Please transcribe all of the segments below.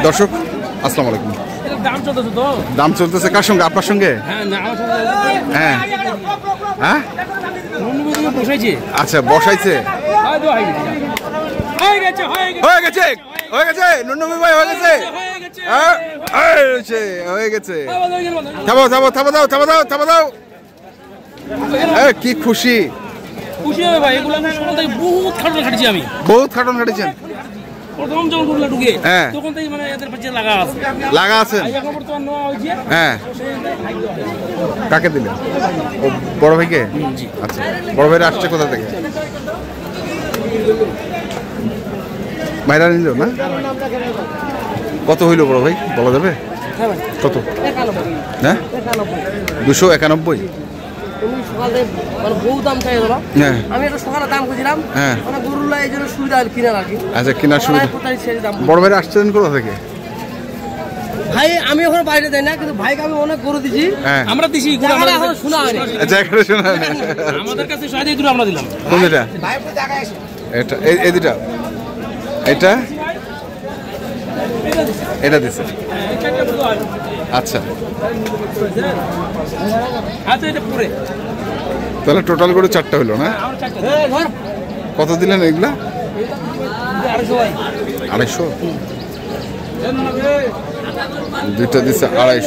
দর্শক আসসালামু আলাইকুম। দাম চলতেছে কার সঙ্গে? আপনার সঙ্গে? হ্যাঁ হ্যাঁ আচ্ছা বসাইছে, হয়ে গেছে হয়ে গেছে নুন্নবী ভাই হয়ে গেছে হয়ে গেছে। থামো থামো থামো দাও থামো দাও থামো দাও। কি খুশি হবে ভাই, এগুলো বহুত খাটন খাটিছি আমি। বহুত খাটন খাটিছেন? প্রথম যখন গুলো ঢুকে হ্যাঁ তখন থেকে মানে এদের পিছে লাগা আছে এখন বর্তমান নেওয়া হয়েছে। হ্যাঁ কাকে দিলেন? ও বড় ভাইকে? আচ্ছা বড় ভাইরা আসছে কোথা থেকে? ভাইরা নিল না? কত হইল বড় ভাই বলা যাবে? কত? হ্যাঁ 291। আমি এটা সকালে দাম খুঁজছিলাম, গরুলা এই জন্য সুবিধা কিনার আর কি। আচ্ছা কেনার সুবিধা। বড় ভাইরা আসছেন কোথা থেকে? ভাই আমি ওখানে বাইরে যাই না, কিন্তু ভাইকে আমি অনেক গরু দিছি। আমরা দিছি শোনা হয়নি, আমাদের কাছে আমরা দিলাম। কোন এটা? এটা এই দুটা, এটা এটা দিছে। আচ্ছা তাহলে টোটাল করে 4টা হলো না? কত দিলেন এগুলা? 250। দুইটা দিচ্ছে 250।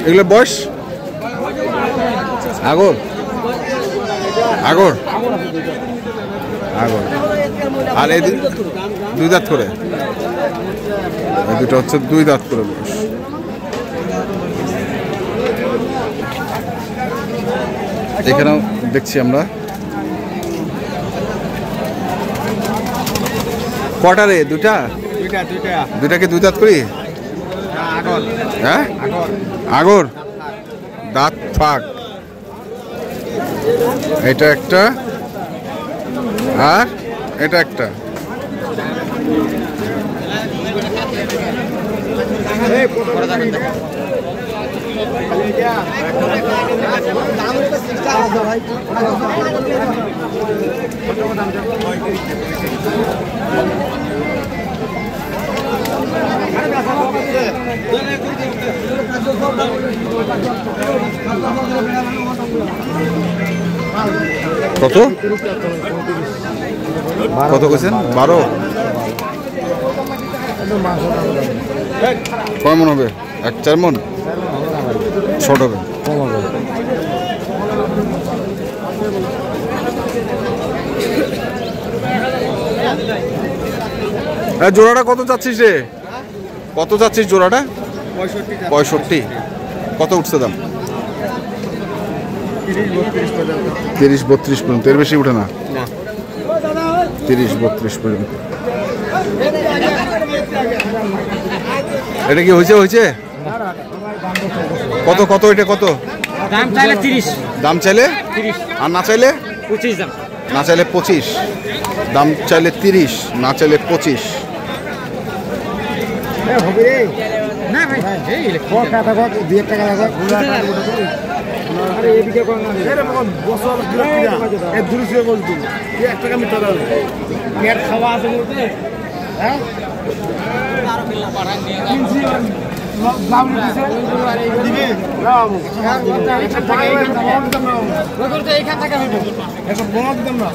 এগুলো বয়স আগর আগর আগর আর এই 2 দাঁত করে, এই দুটো হচ্ছে 2 দাঁত করে বয়স। এখানেও দেখছি আমরা। কটা রে? দুটা? দুটাকে 2 দাঁত করি? হ্যাঁ আগর দাঁত ফাঁক। এটা একটা আর এটা একটা। কত কত কইছেন? 12। কয় মন হবে? 1-4 মন শর্ট হবে। জোড়াটা কত চাচ্ছিস রে? কত চাচ্ছিস জোড়াটা? 65। কত উঠছে দাম? 30-32 পর্যন্ত। এর বেশি উঠে না? 30-32 পর্যন্ত। এটা কি হয়েছে? হয়েছে কত কত? এটা কত দাম চাইলে? 30 দাম চাইলে 30, আর না চাইলে 25 দাম। না চাইলে 25, দাম চাইলে 30, না চাইলে 25। না ভাই খাওয়া আছে বলতে। হ্যাঁ এইখান থেকে দিতাম না।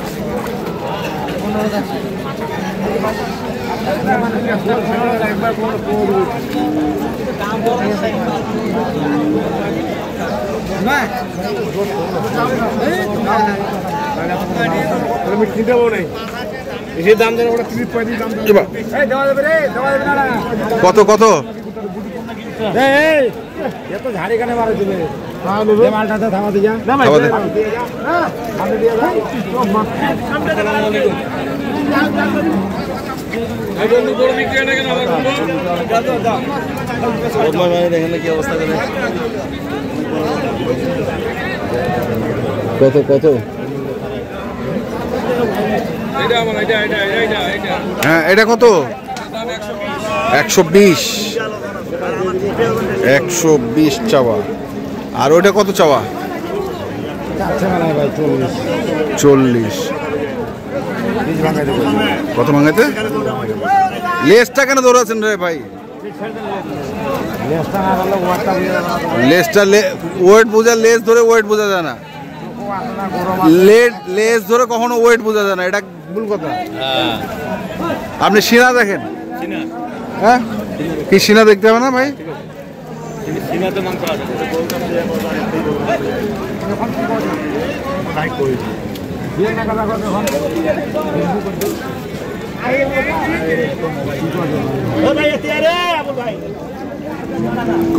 কত কত? ঝাড়ি কানে মারা দিবে মালটাতে থামা দিয়া। কি অবস্থা করে? কত কত? হ্যাঁ এটা কত? 120 চাওয়া। আর ওইটা কত চাওয়া? 40। কত ভাঙাইতে? লেজটা কেন দৌড়াচ্ছেন রে ভাই? লেজটা ওয়েট বোঝা, লেজ ধরে ওয়েট বোঝা যায় না। লেজ ধরে কখনো ওয়েট বোঝা যায় না, এটা ভুল কথা। আপনি সিনা দেখেন, হ্যাঁ কি সিনা দেখতে হবে না ভাই?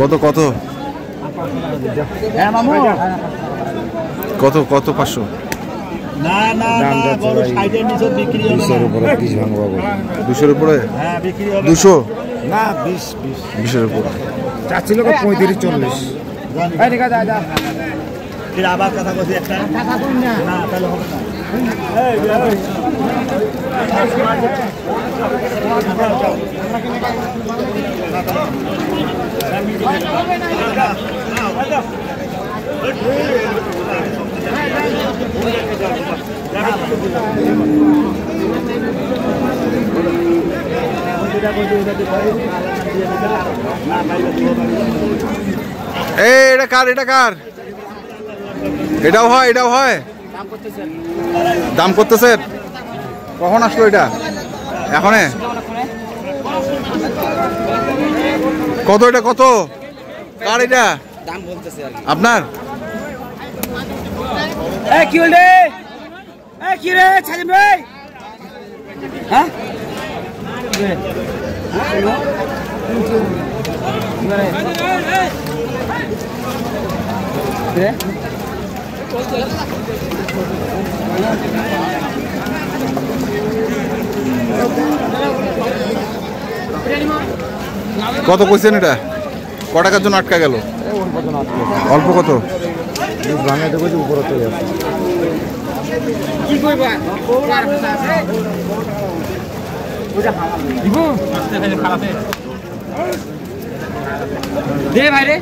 কত কত কত কত 500? না না না, বড় সাইডের নিচে বিক্রি হবে না। 200 উপরে পিস ভাঙবো। 200 উপরে? হ্যাঁ বিক্রি হবে। 200 না 20 20 এর উপরে চাচ্ছিল 35 40। এই ঠিক আছে যা। এর আবার কথা কইছি একটা। কথা কই না। না তাহলে হবে না। এই এটা কার? এটা কার? এটাও হয়, এটাও হয়। দাম করতেছেন? কখন আসলো এটা? এখনে? কত এটা? কত কার এটা? দাম বলতেছে আপনার? কি হলে কি রে ছাজিম ভাই? হ্যাঁ কত কইছেন এটা? ক টাকার জন্য আটকা গেল? অল্প কত? উপরে চলে আসছে। কি কইবা? দে ভাই রে।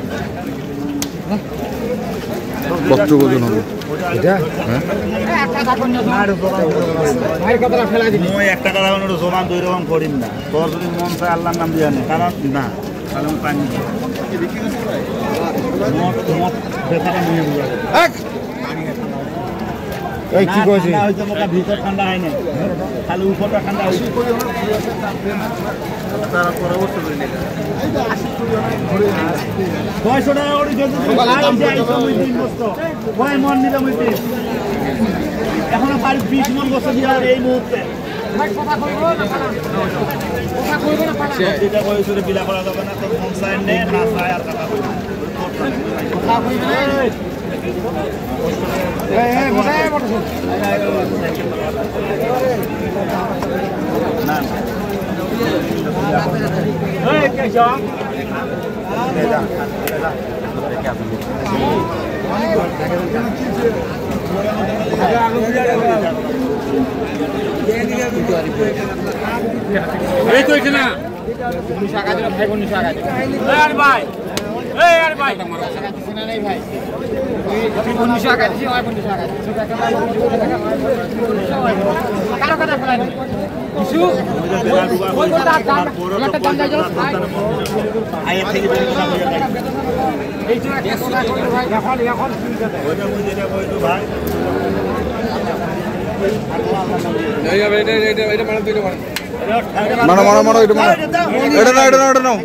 কত ওজন হবে এটা? ভাই কতটা ফেলা দিবি? মই 1 টাকা লাগানোর জমান দুই রকম করিম না। তোর যদি মন চায় আল্লাহর নাম দিয়া নে, কারণ না কারণ পানি মত মত বেচারা নিয়ে বুঝা। এই কি কইছিস? না হইতো মোটা ভিতর ঠান্ডা হয় না, খালি উপরটা ঠান্ডা হইছে। তারা পরবর্তী দিনে 500 টাকা করে যদি কয় মন নিলাম হইতে এখনো 20 মন বছর দিয়া এই মুহূর্তে কথা কইবো না যেটা কইছো রে বিলা করা যাবে না। তোর মন চায় নে, না চায় আর কথা কইবো। কথা কইবো এই মোটা মোটা না এই কে যা এই তো এখানে নিশা কাজ ভাই কোন নিশা কাজ আরে ভাই এই আরে ভাই সিনা নাই ভাই কোন নিশা কাজ জি ভাই কোন নিশা কাজ কারো কথা ফেলাই না কিছু ওই কোটা দাম একটা দাম যাই আয়ে থেকে বের করা হয়ে যায়। এই যে কথা কই ভাই এখন ওইটা বুঝে এটা কইতো ভাই এই হবে এটা মানে দুইটা মানে মানো এটা মানো। এটা নাও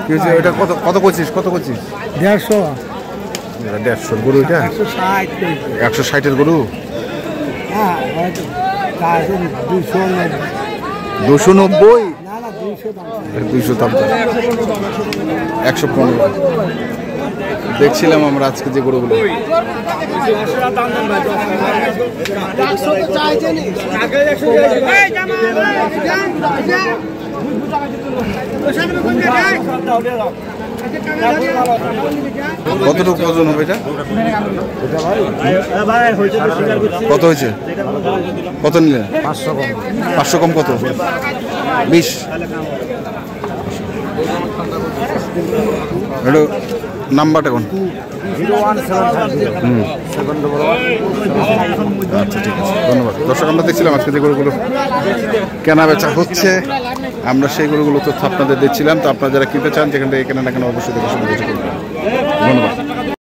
কি হচ্ছে? এটা কত কত করছিস? কত করছিস? 150 150 গরু এটা? 160 এর গরু? হ্যাঁ 290? না না 200 দাম। 115 দেখছিলাম আমরা আজকে যে গরুগুলো। কতটুকু ওজন হবে এটা? কত হয়েছে? কত নিলেন? 500 কম কত? 20। নাম্বারটা কোন? 01750 আচ্ছা ঠিক আছে, ধন্যবাদ। দর্শক, আমরা দেখছিলাম আজকে যে গরুগুলো কেনা বেচা হচ্ছে, আমরা সেই গরুগুলো তথ্য আপনাদের দিচ্ছিলাম। তো আপনারা যারা কিনতে চান, যেখান থেকে কেনা না কেন অবশ্যই দেখে শুনে বুঝে কিনবেন। ধন্যবাদ।